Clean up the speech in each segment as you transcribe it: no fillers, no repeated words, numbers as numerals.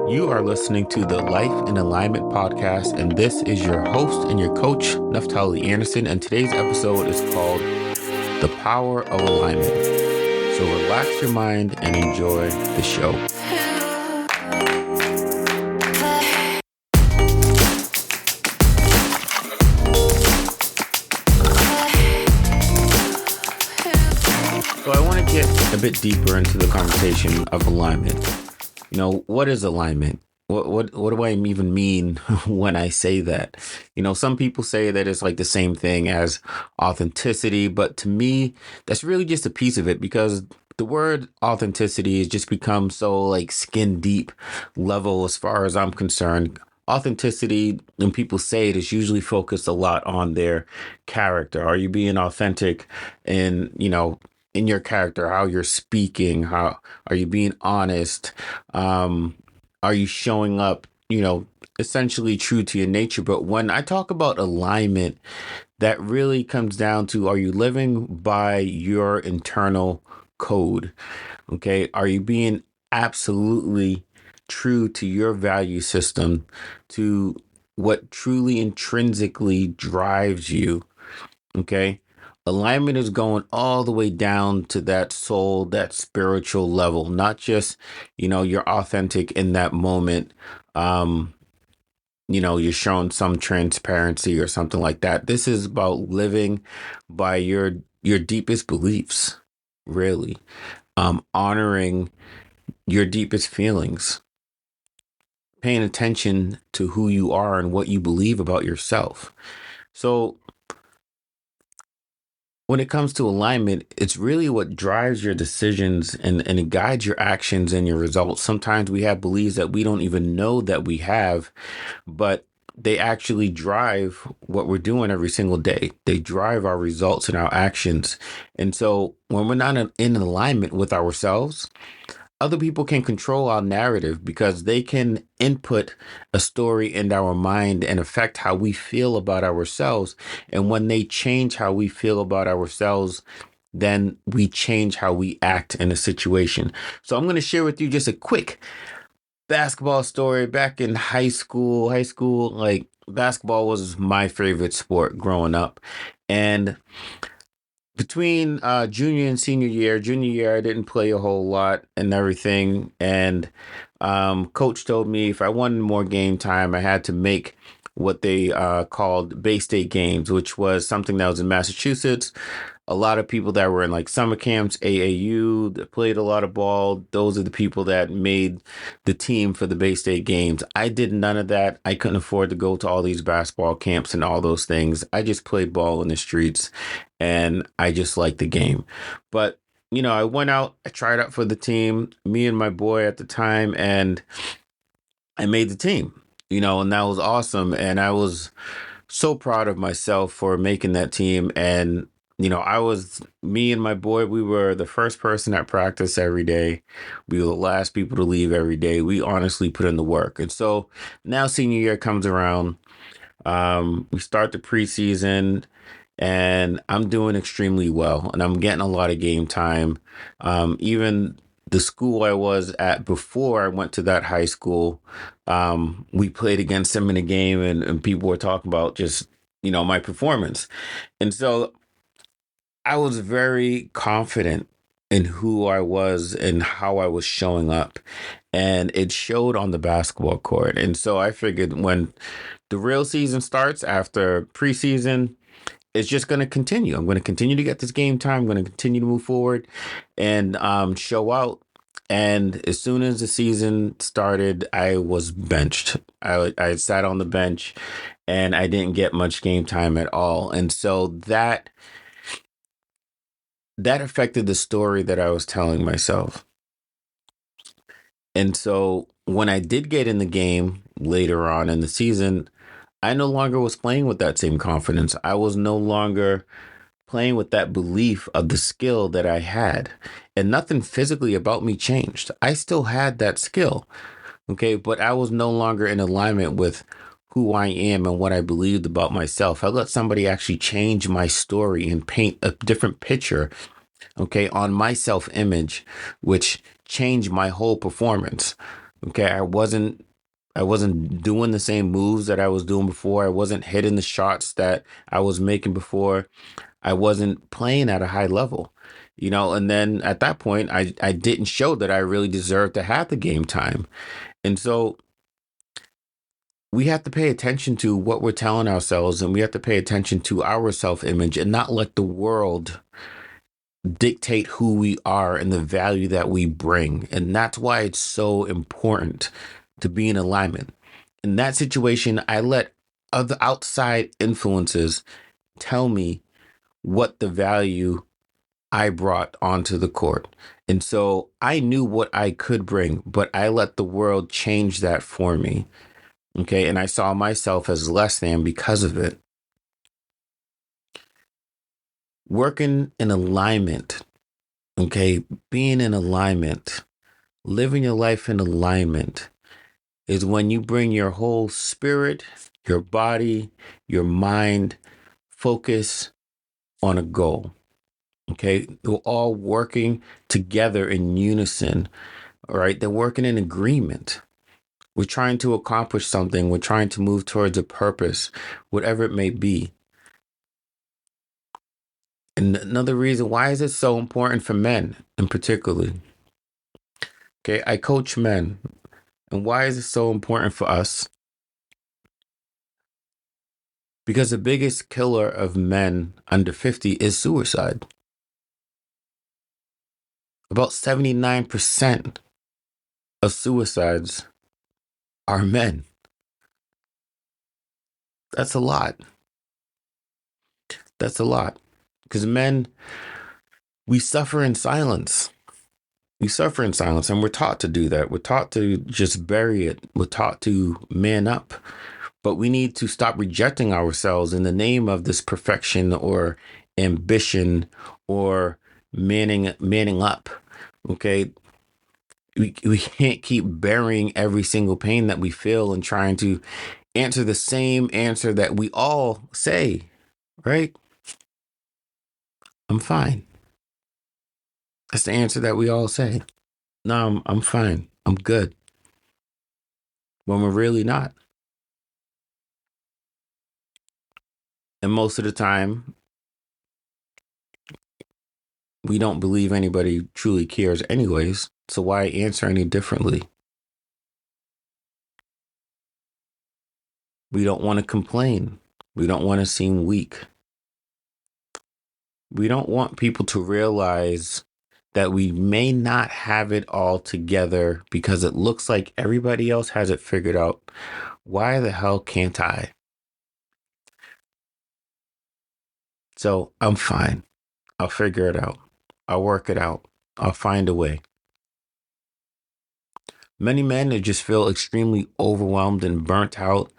You are listening to the Life in Alignment podcast, and this is your host and your coach, Naftali Anderson. And today's episode is called The Power of Alignment. So relax your mind and enjoy the show. So I want to get a bit deeper into the conversation of alignment. What is alignment? What do I even mean when I say that? Some people say that it's like the same thing as authenticity, but to me, that's really just a piece of it, because the word authenticity has just become so like skin deep level as far as I'm concerned. Authenticity, when people say it, is usually focused a lot on their character. Are you being authentic in your character, how you're speaking, how are you being honest? Are you showing up, essentially true to your nature? But when I talk about alignment, that really comes down to, are you living by your internal code? Okay. Are you being absolutely true to your value system, to what truly intrinsically drives you? Okay. Alignment is going all the way down to that soul, that spiritual level, not just, you're authentic in that moment. Um, you're showing some transparency or something like that. This is about living by your deepest beliefs, really. Honoring your deepest feelings, paying attention to who you are and what you believe about yourself. So when it comes to alignment, it's really what drives your decisions and it guides your actions and your results. Sometimes we have beliefs that we don't even know that we have, but they actually drive what we're doing every single day. They drive our results and our actions. And so when we're not in alignment with ourselves, other people can control our narrative, because they can input a story in our mind and affect how we feel about ourselves. And when they change how we feel about ourselves, then we change how we act in a situation. So I'm going to share with you just a quick basketball story. Back in high school, like, basketball was my favorite sport growing up. And between junior year, I didn't play a whole lot and everything. And coach told me if I wanted more game time, I had to make what they called Bay State games, which was something that was in Massachusetts. A lot of people that were in like summer camps, AAU, that played a lot of ball. Those are the people that made the team for the Bay State games. I did none of that. I couldn't afford to go to all these basketball camps and all those things. I just played ball in the streets, and I just liked the game. But I went out, I tried out for the team, me and my boy at the time, and I made the team, and that was awesome. And I was so proud of myself for making that team. And, me and my boy, we were the first person at practice every day. We were the last people to leave every day. We honestly put in the work. And so now senior year comes around. We start the preseason, and I'm doing extremely well, and I'm getting a lot of game time. Even the school I was at before I went to that high school, we played against them in a game, and people were talking about just, my performance. And so I was very confident in who I was and how I was showing up, and it showed on the basketball court. And so I figured when the real season starts after preseason, it's just going to continue. I'm going to continue to get this game time. I'm going to continue to move forward and show out. And as soon as the season started, I was benched. I sat on the bench, and I didn't get much game time at all. And so that affected the story that I was telling myself. And so when I did get in the game later on in the season, I no longer was playing with that same confidence. I was no longer playing with that belief of the skill that I had. And nothing physically about me changed. I still had that skill. Okay. But I was no longer in alignment with who I am and what I believed about myself. I let somebody actually change my story and paint a different picture, okay, on my self image, which changed my whole performance. Okay, I wasn't doing the same moves that I was doing before. I wasn't hitting the shots that I was making before. I wasn't playing at a high level. And then at that point I didn't show that I really deserved to have the game time. And so we have to pay attention to what we're telling ourselves, and we have to pay attention to our self-image and not let the world dictate who we are and the value that we bring. And that's why it's so important to be in alignment. In that situation, I let other outside influences tell me what the value I brought onto the court. And so I knew what I could bring, but I let the world change that for me. Okay. And I saw myself as less than because of it. Working in alignment. Okay. Being in alignment, living your life in alignment is when you bring your whole spirit, your body, your mind, focus on a goal. Okay. They're all working together in unison. All right. They're working in agreement. We're trying to accomplish something. We're trying to move towards a purpose, whatever it may be. And another reason why is it so important for men in particular? Okay, I coach men. And why is it so important for us? Because the biggest killer of men under 50 is suicide. About 79% of suicides are men. That's a lot. That's a lot. Because men, we suffer in silence. We suffer in silence, and we're taught to do that. We're taught to just bury it. We're taught to man up. But we need to stop rejecting ourselves in the name of this perfection or ambition or manning up. Okay. We can't keep burying every single pain that we feel and trying to answer the same answer that we all say, right? I'm fine. That's the answer that we all say. No, I'm fine. I'm good. When we're really not. And most of the time, we don't believe anybody truly cares, anyways. So why answer any differently? We don't want to complain. We don't want to seem weak. We don't want people to realize that we may not have it all together because it looks like everybody else has it figured out. Why the hell can't I? So I'm fine. I'll figure it out. I'll work it out. I'll find a way. Many men they just feel extremely overwhelmed and burnt out,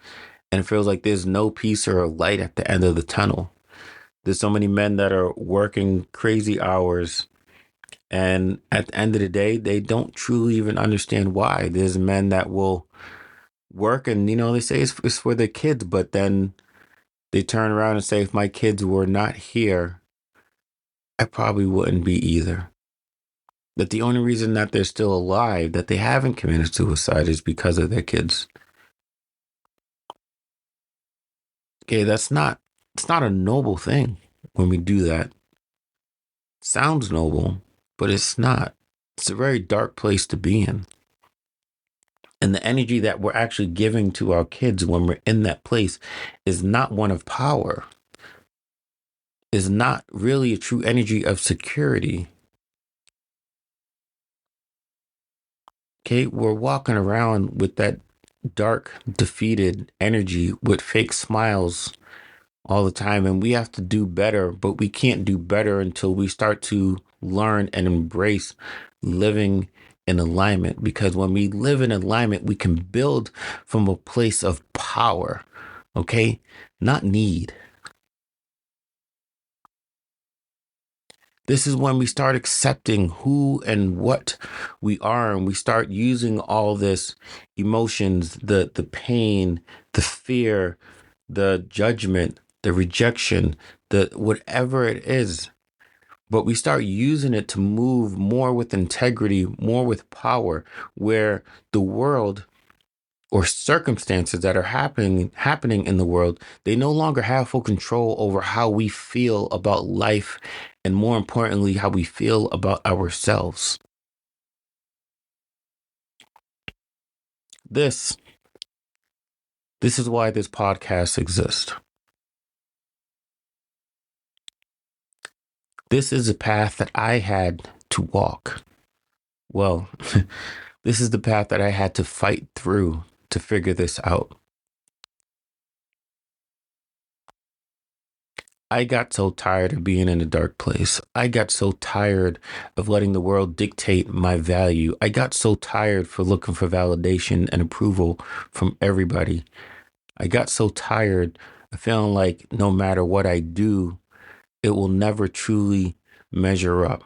and it feels like there's no peace or light at the end of the tunnel. There's so many men that are working crazy hours, and at the end of the day, they don't truly even understand why. There's men that will work and, they say it's for their kids, but then they turn around and say, if my kids were not here, I probably wouldn't be either. That the only reason that they're still alive, that they haven't committed suicide, is because of their kids. Okay, it's not a noble thing when we do that. Sounds noble, but it's not. It's a very dark place to be in. And the energy that we're actually giving to our kids when we're in that place is not one of power, is not really a true energy of security. Okay, we're walking around with that dark, defeated energy with fake smiles all the time, and we have to do better, but we can't do better until we start to learn and embrace living in alignment. Because when we live in alignment, we can build from a place of power, okay, not need. This is when we start accepting who and what we are, and we start using all this emotions, the pain, the fear, the judgment, the rejection, the whatever it is. but we start using it to move more with integrity, more with power, where the world or circumstances that are happening in the world, they no longer have full control over how we feel about life, and more importantly, how we feel about ourselves. This this is why this podcast exists. This is a path that I had to walk. Well, this is the path that I had to fight through to figure this out. I got so tired of being in a dark place. I got so tired of letting the world dictate my value. I got so tired for looking for validation and approval from everybody. I got so tired of feeling like no matter what I do, it will never truly measure up.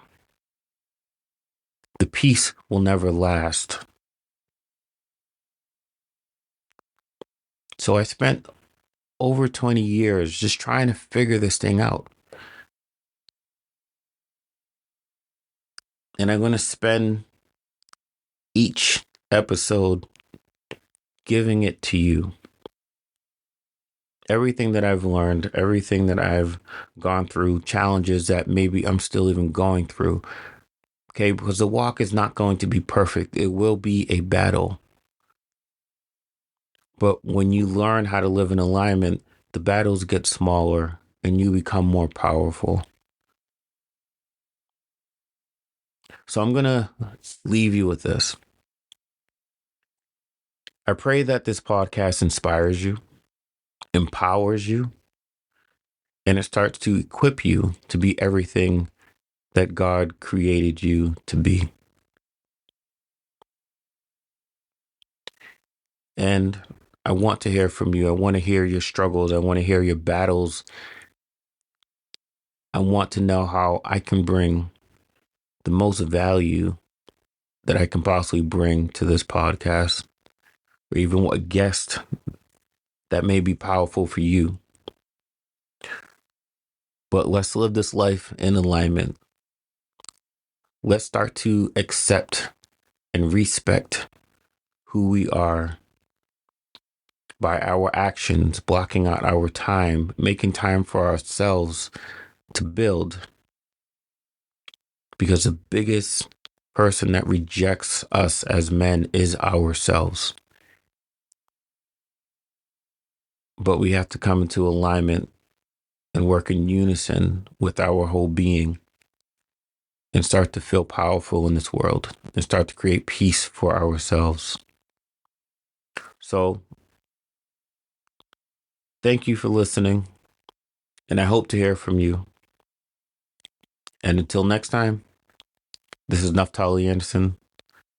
The peace will never last. So I spent over 20 years just trying to figure this thing out. And I'm going to spend each episode giving it to you. Everything that I've learned, everything that I've gone through, challenges that maybe I'm still even going through. Okay, because the walk is not going to be perfect. It will be a battle. But when you learn how to live in alignment, the battles get smaller and you become more powerful. So I'm going to leave you with this. I pray that this podcast inspires you, empowers you, and it starts to equip you to be everything that God created you to be. And I want to hear from you. I want to hear your struggles. I want to hear your battles. I want to know how I can bring the most value that I can possibly bring to this podcast, or even what guest that may be powerful for you. But let's live this life in alignment. Let's start to accept and respect who we are by our actions, blocking out our time, making time for ourselves to build. Because the biggest person that rejects us as men is ourselves. But we have to come into alignment and work in unison with our whole being and start to feel powerful in this world and start to create peace for ourselves. So, thank you for listening, and I hope to hear from you. And until next time, this is Naftali Anderson